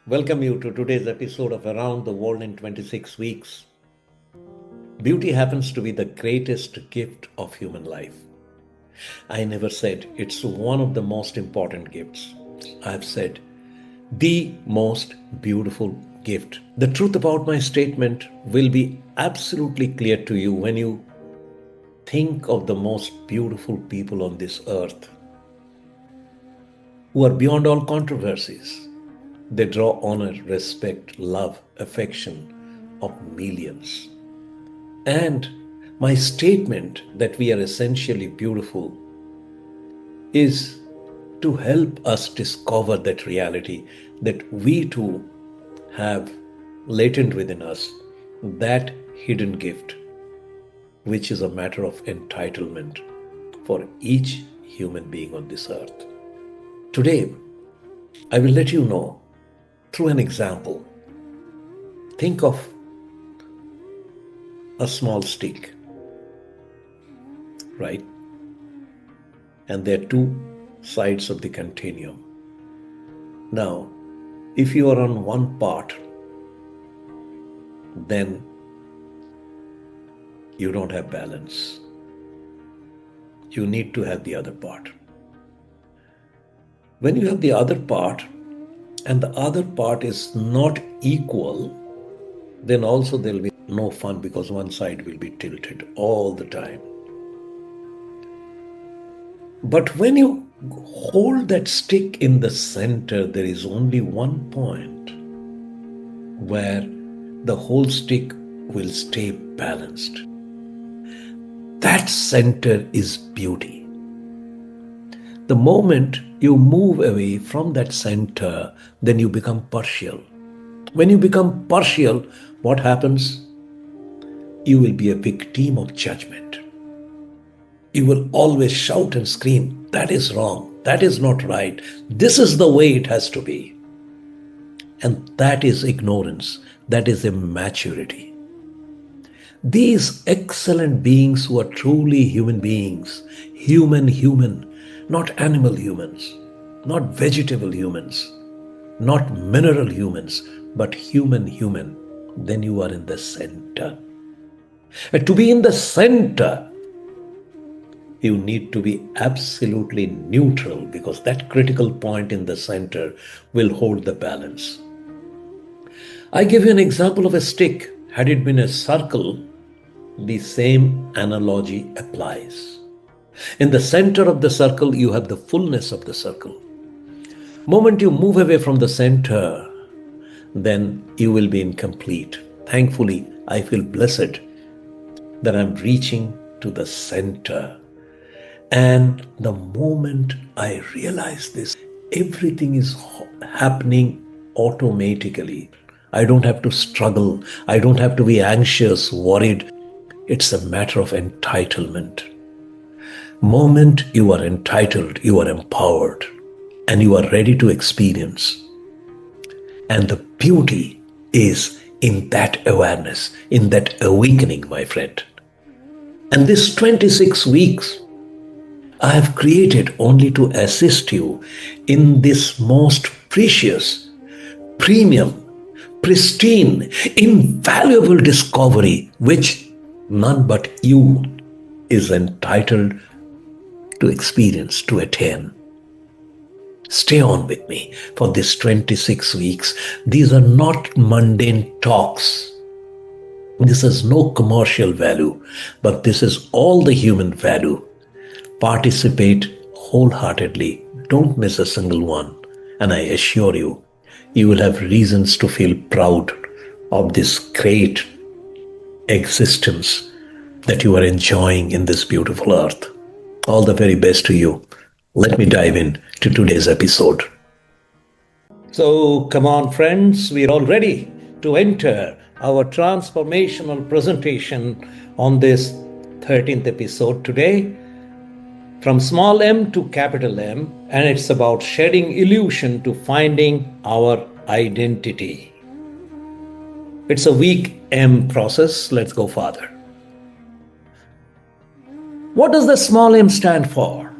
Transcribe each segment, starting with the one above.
Welcome you to today's episode of Around the World in 26 Weeks. Beauty happens to be the greatest gift of human life. I never said it's one of the most important gifts. I've said the most beautiful gift. The truth about my statement will be absolutely clear to you when you think of the most beautiful people on this earth who are beyond all controversies. They draw honor, respect, love, affection of millions. And my statement that we are essentially beautiful is to help us discover that reality that we too have latent within us, that hidden gift, which is a matter of entitlement for each human being on this earth. Today, I will let you know through an example. Think of a small stick, right? And there are two sides of the continuum. Now, if you are on one part, then you don't have balance. You need to have the other part. When you have the other part, and the other part is not equal, then also there will be no fun because one side will be tilted all the time. But when you hold that stick in the center, there is only one point where the whole stick will stay balanced. That center is beauty. The moment you move away from that center, then you become partial. When you become partial, what happens? You will be a victim of judgment. You will always shout and scream, that is wrong, that is not right, this is the way it has to be. And that is ignorance, that is immaturity. These excellent beings who are truly human beings, human, not animal humans, not vegetable humans, not mineral humans, but human, then you are in the center. And to be in the center, you need to be absolutely neutral because that critical point in the center will hold the balance. I give you an example of a stick. Had it been a circle, the same analogy applies. In the center of the circle, you have the fullness of the circle. Moment you move away from the center, then you will be incomplete. Thankfully, I feel blessed that I'm reaching to the center. And the moment I realize this, everything is happening automatically. I don't have to struggle. I don't have to be anxious, worried. It's a matter of entitlement. Moment you are entitled, you are empowered, and you are ready to experience. And the beauty is in that awareness, in that awakening, my friend. And this 26 weeks, I have created only to assist you in this most precious, premium, pristine, invaluable discovery which none but you is entitled to experience, to attain. Stay on with me for this 26 weeks. These are not mundane talks. This has no commercial value, but this is all the human value. Participate wholeheartedly. Don't miss a single one. And I assure you, you will have reasons to feel proud of this great existence that you are enjoying in this beautiful earth. All the very best to you. Let me dive in to today's episode. So, come on, friends, we're all ready to enter our transformational presentation on this 13th episode today. From small m to capital M, and it's about shedding illusion to finding our identity. It's a week M process. Let's go further. What does the small m stand for?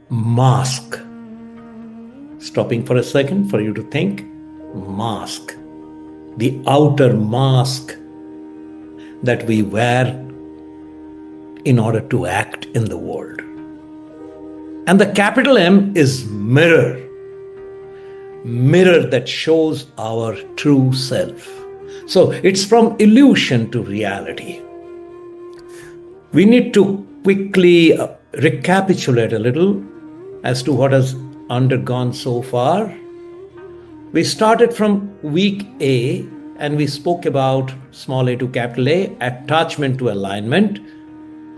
Mask. Stopping for a second for you to think. mask, the outer mask that we wear in order to act in the world. And the capital M is mirror, mirror that shows our true self. So it's from illusion to reality. We need to quickly recapitulate a little as to what has undergone so far. We started from week A and we spoke about small a to capital A, attachment to alignment,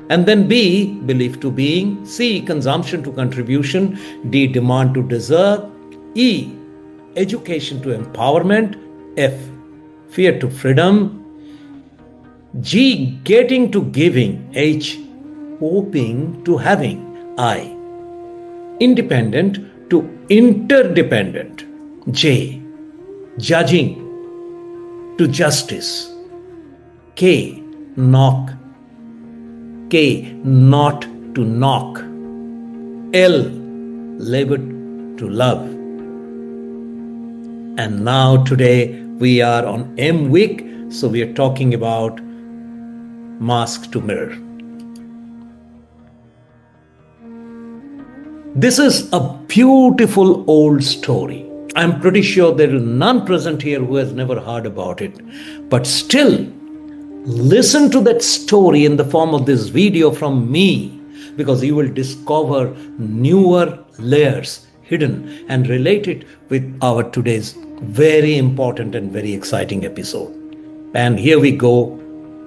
and then B, belief to being, C, consumption to contribution, D, demand to deserve, E, education to empowerment, F, fear to freedom, G, getting to giving, H, hoping to having, I, independent to interdependent, J, judging to justice, K, knock, K, not to knock, L, labor to love. And now today we are on M week, so we are talking about mask to mirror. This is a beautiful old story. I'm pretty sure there is none present here who has never heard about it. But still, listen to that story in the form of this video from me, because you will discover newer layers hidden and relate it with our today's very important and very exciting episode. And here we go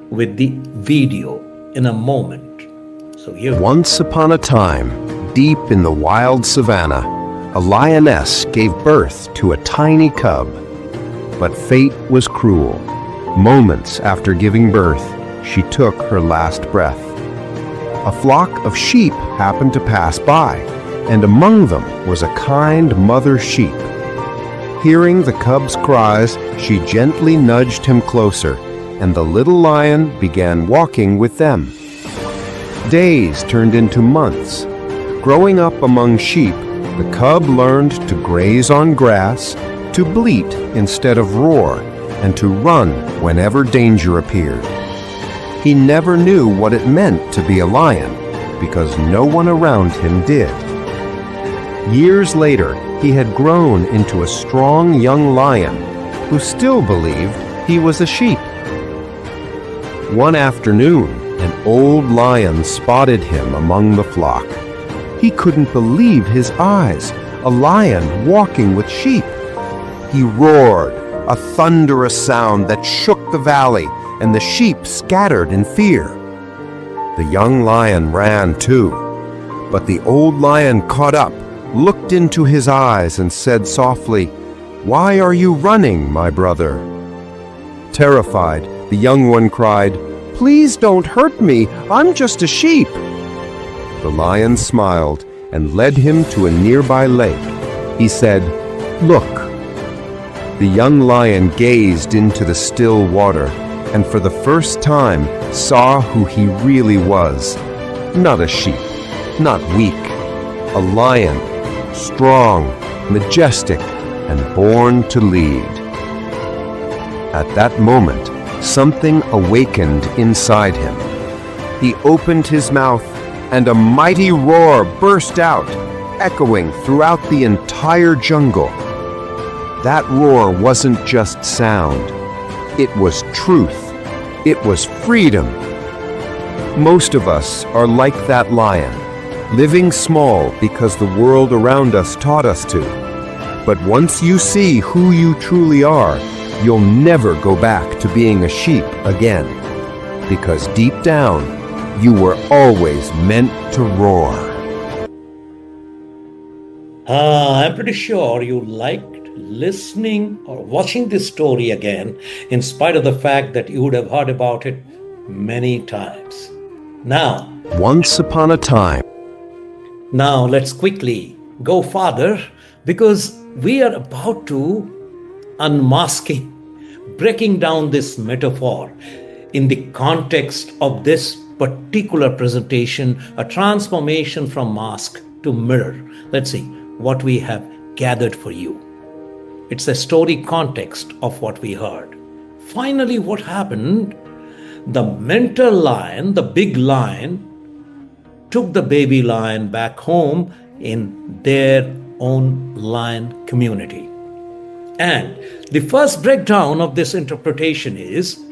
with the video in a moment. So here. Once upon a time, deep in the wild savannah, a lioness gave birth to a tiny cub. But fate was cruel. Moments after giving birth, she took her last breath. A flock of sheep happened to pass by, and among them was a kind mother sheep. Hearing the cub's cries, she gently nudged him closer, and the little lion began walking with them. Days turned into months. Growing up among sheep, the cub learned to graze on grass, to bleat instead of roar, and to run whenever danger appeared. He never knew what it meant to be a lion, because no one around him did. Years later, he had grown into a strong young lion who still believed he was a sheep. One afternoon, an old lion spotted him among the flock. He couldn't believe his eyes, a lion walking with sheep. He roared, a thunderous sound that shook the valley, and the sheep scattered in fear. The young lion ran too, but the old lion caught up, looked into his eyes, and said softly, "Why are you running, my brother?" Terrified, the young one cried, "Please don't hurt me, I'm just a sheep." The lion smiled and led him to a nearby lake. He said, "Look." The young lion gazed into the still water and for the first time saw who he really was. Not a sheep, not weak. A lion, strong, majestic, and born to lead. At that moment, something awakened inside him. He opened his mouth, and a mighty roar burst out, echoing throughout the entire jungle. That roar wasn't just sound. It was truth. It was freedom. Most of us are like that lion, living small because the world around us taught us to. But once you see who you truly are, you'll never go back to being a sheep again. Because deep down, you were always meant to roar. I'm pretty sure you liked listening or watching this story again, in spite of the fact that you would have heard about it many times. Now, Once upon a time. Now let's quickly go farther, because we are about to unmasking, breaking down this metaphor in the context of this particular presentation, a transformation from mask to mirror. Let's see what we have gathered for you. It's a story context of what we heard. Finally, what happened? The mentor lion, the big lion, took the baby lion back home in their own lion community. And the first breakdown of this interpretation is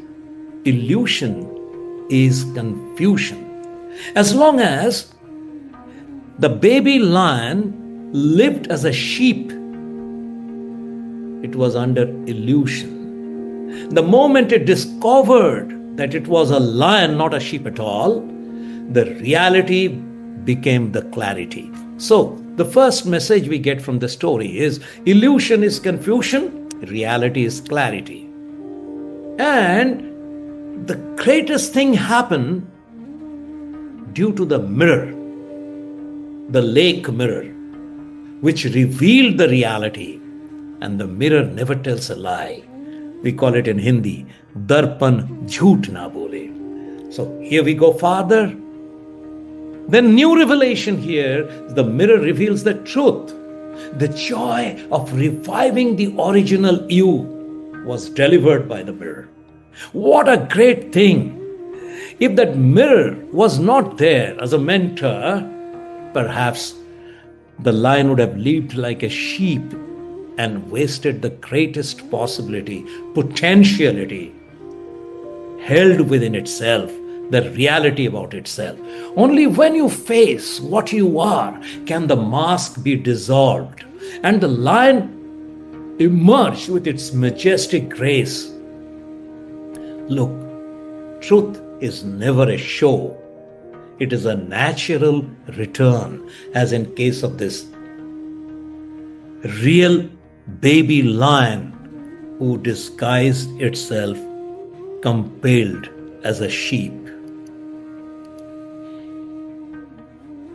illusion is confusion. As long as the baby lion lived as a sheep, it was under illusion. The moment it discovered that it was a lion, not a sheep at all, the reality became the clarity. So, the first message we get from the story is illusion is confusion, reality is clarity. And the greatest thing happened due to the mirror, the lake mirror, which revealed the reality. And the mirror never tells a lie. We call it in Hindi, darpan jhoot na bole. So here we go farther. The new revelation here, the mirror reveals the truth. The joy of reviving the original you was delivered by the mirror. What a great thing! If that mirror was not there as a mentor, perhaps the lion would have lived like a sheep and wasted the greatest possibility, potentiality held within itself, the reality about itself. Only when you face what you are can the mask be dissolved and the lion emerge with its majestic grace. Look, truth is never a show. It is a natural return, as in case of this real baby lion who disguised itself compelled as a sheep.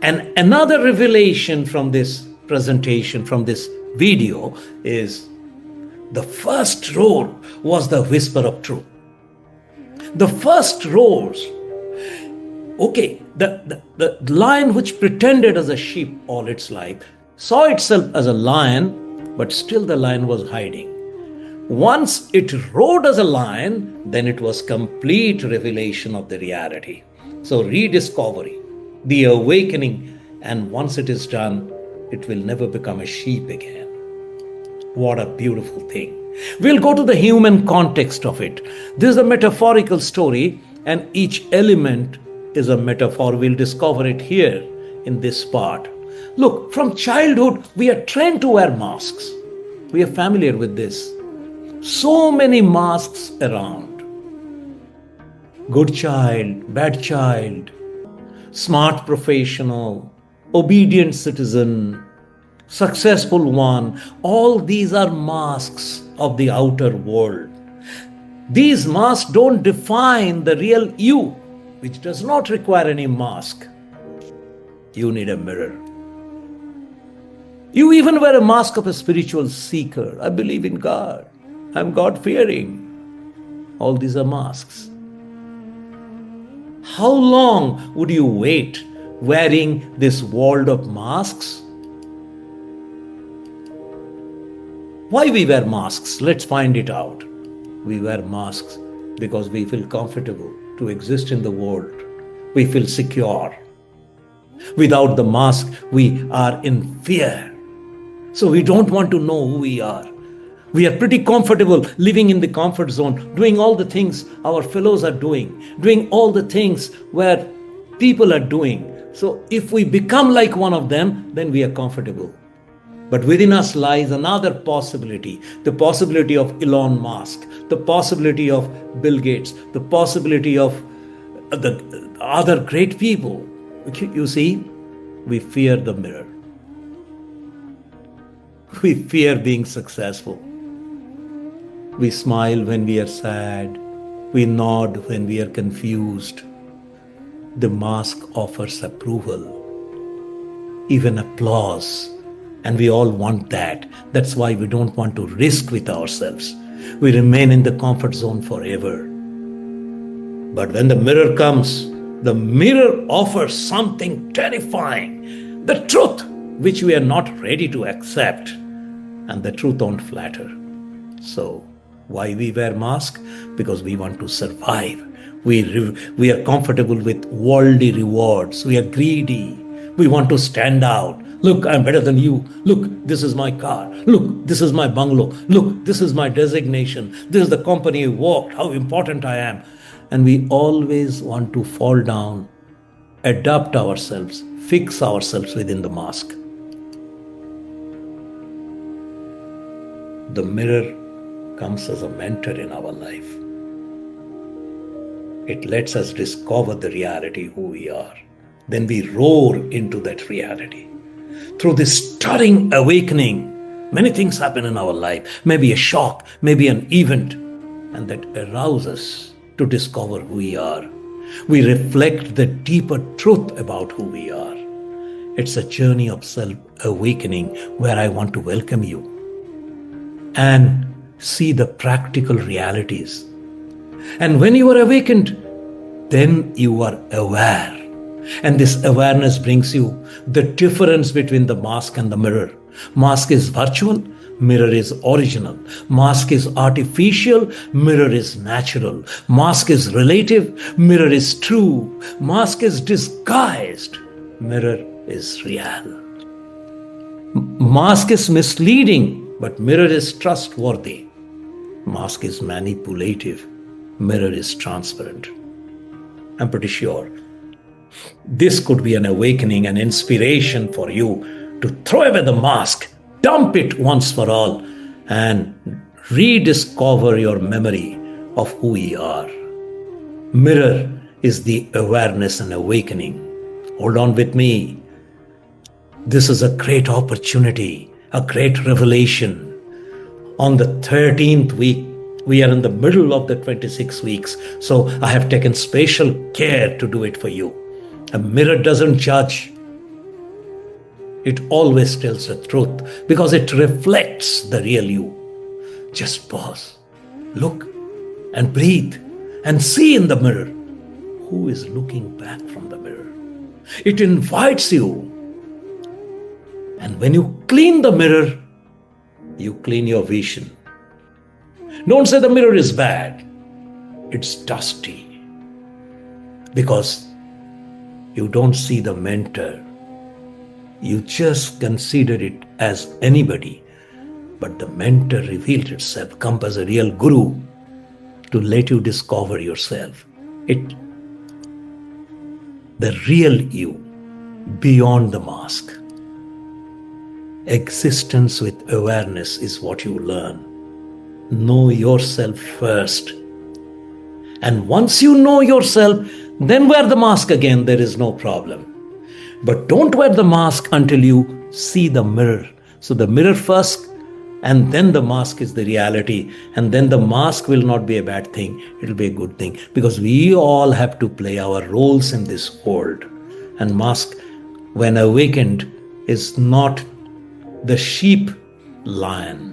And another revelation from this presentation, from this video, is the first roar was the whisper of truth. The first roars, okay, the lion which pretended as a sheep all its life saw itself as a lion, but still the lion was hiding. Once it roared as a lion, then it was complete revelation of the reality. So rediscovery, the awakening, and once it is done, it will never become a sheep again. What a beautiful thing. We'll go to the human context of it. This is a metaphorical story, and each element is a metaphor. We'll discover it here in this part. Look, from childhood, we are trained to wear masks. We are familiar with this. So many masks around. Good child, bad child, smart professional, obedient citizen, successful one. All these are masks of the outer world. These masks don't define the real you, which does not require any mask. You need a mirror. You even wear a mask of a spiritual seeker. I believe in God. I'm God-fearing. All these are masks. How long would you wait wearing this world of masks? Why we wear masks? Let's find it out. We wear masks because we feel comfortable to exist in the world. We feel secure. Without the mask, we are in fear. So we don't want to know who we are. We are pretty comfortable living in the comfort zone, doing all the things our fellows are doing all the things where people are doing. So if we become like one of them, then we are comfortable. But within us lies another possibility, the possibility of Elon Musk, the possibility of Bill Gates, the possibility of the other great people. You see, we fear the mirror. We fear being successful. We smile when we are sad. We nod when we are confused. The mask offers approval, even applause. And we all want that. That's why we don't want to risk with ourselves. We remain in the comfort zone forever. But when the mirror comes, the mirror offers something terrifying, the truth which we are not ready to accept. and the truth won't flatter. So, why we wear mask? Because we want to survive. We are comfortable with worldly rewards. We are greedy. We want to stand out. Look, I'm better than you. Look, this is my car. Look, this is my bungalow. Look, this is my designation. This is the company I worked. How important I am. And we always want to fall down, adapt ourselves, fix ourselves within the mask. The mirror comes as a mentor in our life. It lets us discover the reality who we are. Then we roar into that reality. Through this stirring awakening, many things happen in our life. Maybe a shock, maybe an event, and that arouses us to discover who we are. We reflect the deeper truth about who we are. It's a journey of self-awakening where I want to welcome you and see the practical realities. And when you are awakened, then you are aware. And this awareness brings you the difference between the mask and the mirror. Mask is virtual, mirror is original. Mask is artificial, mirror is natural. Mask is relative, mirror is true. Mask is disguised, mirror is real. Mask is misleading, but mirror is trustworthy. Mask is manipulative, mirror is transparent. I'm pretty sure this could be an awakening, an inspiration for you to throw away the mask, dump it once for all, and rediscover your memory of who you are. Mirror is the awareness and awakening. Hold on with me. This is a great opportunity, a great revelation. On the 13th week, we are in the middle of the 26 weeks, so I have taken special care to do it for you. A mirror doesn't judge. It always tells the truth because it reflects the real you. Just pause, look, and breathe, and see in the mirror who is looking back from the mirror. It invites you. And when you clean the mirror, you clean your vision. Don't say the mirror is bad. It's dusty. Because you don't see the mentor. You just consider it as anybody. But the mentor revealed itself, come as a real guru to let you discover yourself. The real you, beyond the mask. Existence with awareness is what you learn. Know yourself first. And once you know yourself, then wear the mask again, there is no problem. But don't wear the mask until you see the mirror. So the mirror first, and then the mask is the reality. And then the mask will not be a bad thing, it will be a good thing. Because we all have to play our roles in this world. And mask, when awakened, is not the sheep lion.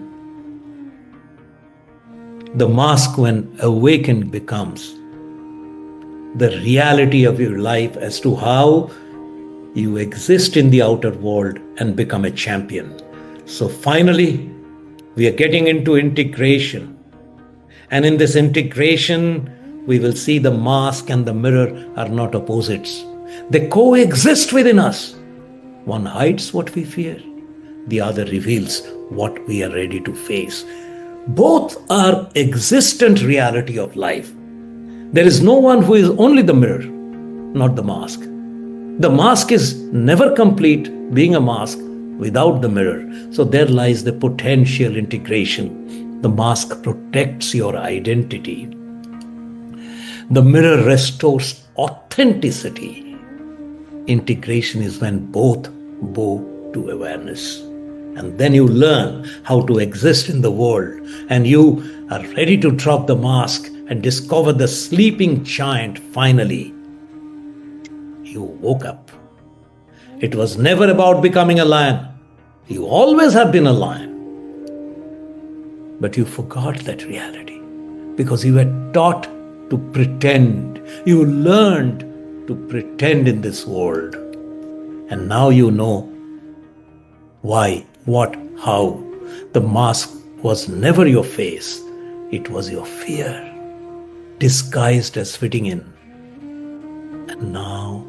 The mask, when awakened, becomes the reality of your life as to how you exist in the outer world and become a champion. So finally, we are getting into integration. And in this integration, we will see the mask and the mirror are not opposites. They coexist within us. One hides what we fear, the other reveals what we are ready to face. Both are existent reality of life. There is no one who is only the mirror, not the mask. The mask is never complete, being a mask, without the mirror. So there lies the potential integration. The mask protects your identity. The mirror restores authenticity. Integration is when both bow to awareness. And then you learn how to exist in the world, and you are ready to drop the mask and discover the sleeping giant finally. You woke up. It was never about becoming a lion. You always have been a lion. But you forgot that reality because you were taught to pretend. You learned to pretend in this world. And now you know why, what, how. The mask was never your face, it was your fear, disguised as fitting in. And now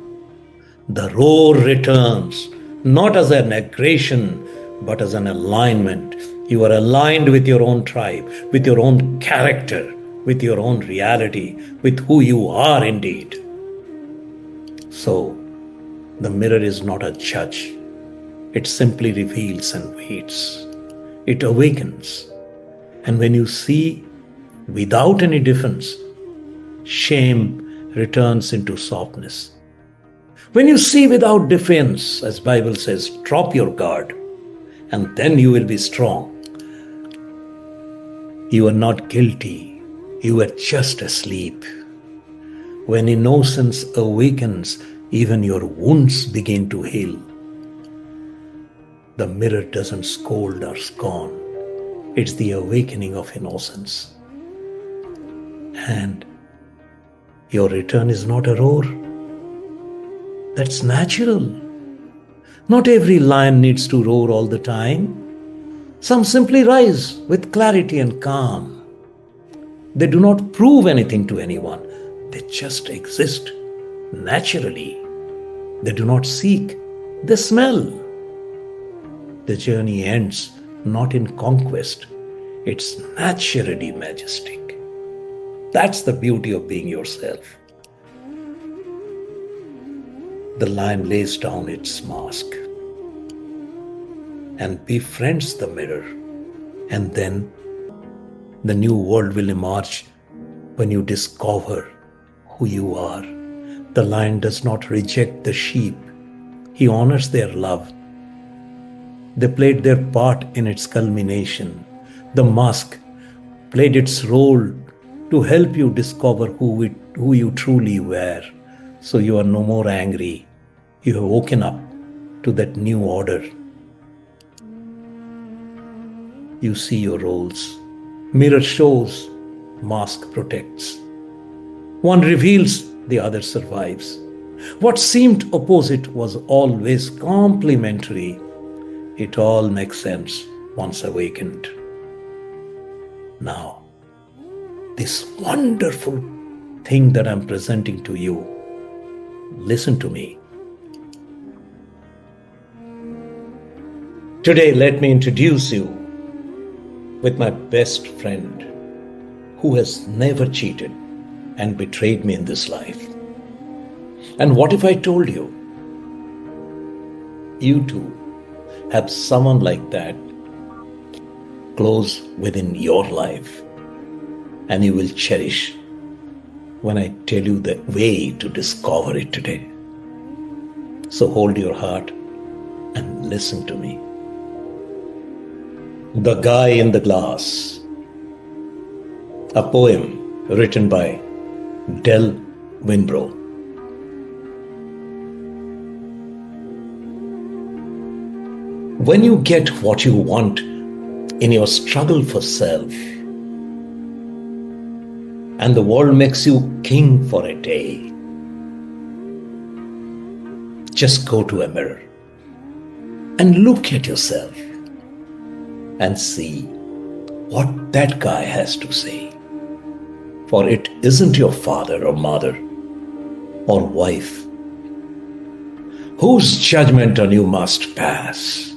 the roar returns, not as an aggression, but as an alignment. You are aligned with your own tribe, with your own character, with your own reality, with who you are indeed. So, the mirror is not a judge. It simply reveals and waits. It awakens. And when you see without any defense, shame returns into softness. When you see without defense, as Bible says, drop your guard, and then you will be strong. You are not guilty. You are just asleep. When innocence awakens, even your wounds begin to heal. The mirror doesn't scold or scorn. It's the awakening of innocence. And your return is not a roar. That's natural. Not every lion needs to roar all the time. Some simply rise with clarity and calm. They do not prove anything to anyone. They just exist naturally. They do not seek. They smell. The journey ends not in conquest. It's naturally majestic. That's the beauty of being yourself. The lion lays down its mask and befriends the mirror. And then the new world will emerge when you discover who you are. The lion does not reject the sheep. He honors their love. They played their part in its culmination. The mask played its role to help you discover who you truly were. So you are no more angry. You have woken up to that new order. You see your roles. Mirror shows, mask protects. One reveals, the other survives. What seemed opposite was always complementary. It all makes sense once awakened. Now, this wonderful thing that I'm presenting to you, listen to me. Today, let me introduce you with my best friend who has never cheated and betrayed me in this life. And what if I told you, you too have someone like that close within your life, and you will cherish when I tell you the way to discover it today. So hold your heart and listen to me. The Guy in the Glass, a poem written by Del Winbrow. When you get what you want in your struggle for self, and the world makes you king for a day, just go to a mirror and look at yourself and see what that guy has to say. For it isn't your father or mother or wife whose judgment on you must pass.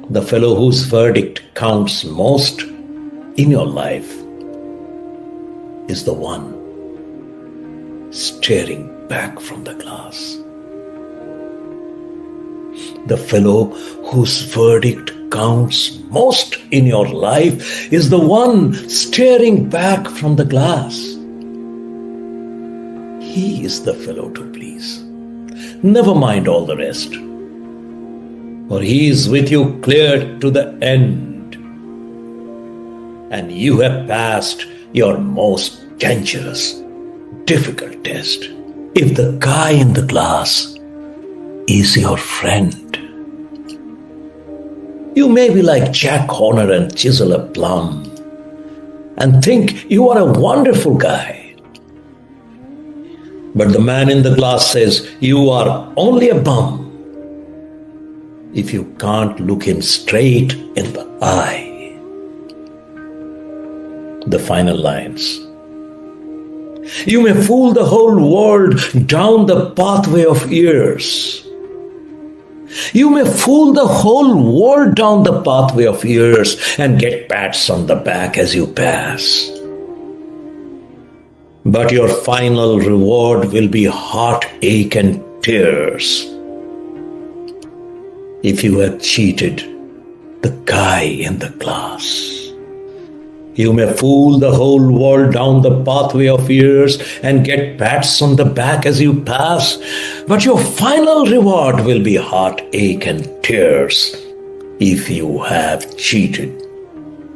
The fellow whose verdict counts most in your life is the one staring back from the glass. The fellow whose verdict counts most in your life is the one staring back from the glass. He is the fellow to please. Never mind all the rest, for he is with you clear to the end, and you have passed your most dangerous, difficult test. If the guy in the glass is your friend, you may be like Jack Horner and chisel a plum and think you are a wonderful guy. But the man in the glass says you are only a bum. if you can't look him straight in the eye. The final lines. You may fool the whole world down the pathway of years. You may fool the whole world down the pathway of years and get pats on the back as you pass. But your final reward will be heartache and tears if you have cheated the guy in the glass. You may fool the whole world down the pathway of years and get pats on the back as you pass, but your final reward will be heartache and tears if you have cheated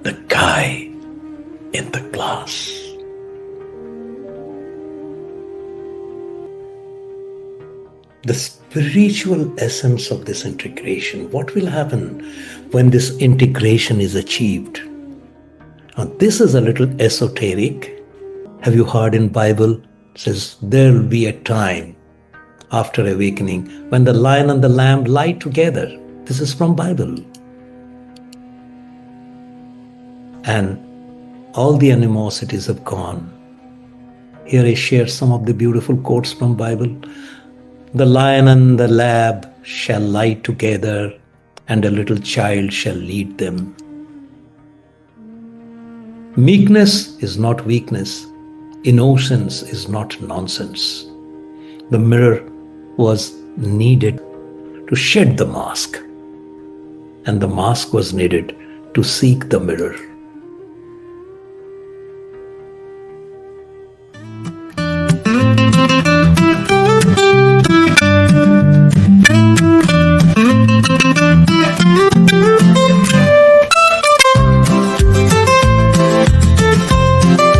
the guy in the glass. The spiritual essence of this integration, what will happen when this integration is achieved? Now, this is a little esoteric. Have you heard in Bible? It says there will be a time after awakening when the lion and the lamb lie together. This is from Bible. And all the animosities have gone. Here I share some of the beautiful quotes from Bible. The lion and the lamb shall lie together, and a little child shall lead them. Meekness is not weakness. Innocence is not nonsense. The mirror was needed to shed the mask, and the mask was needed to seek the mirror.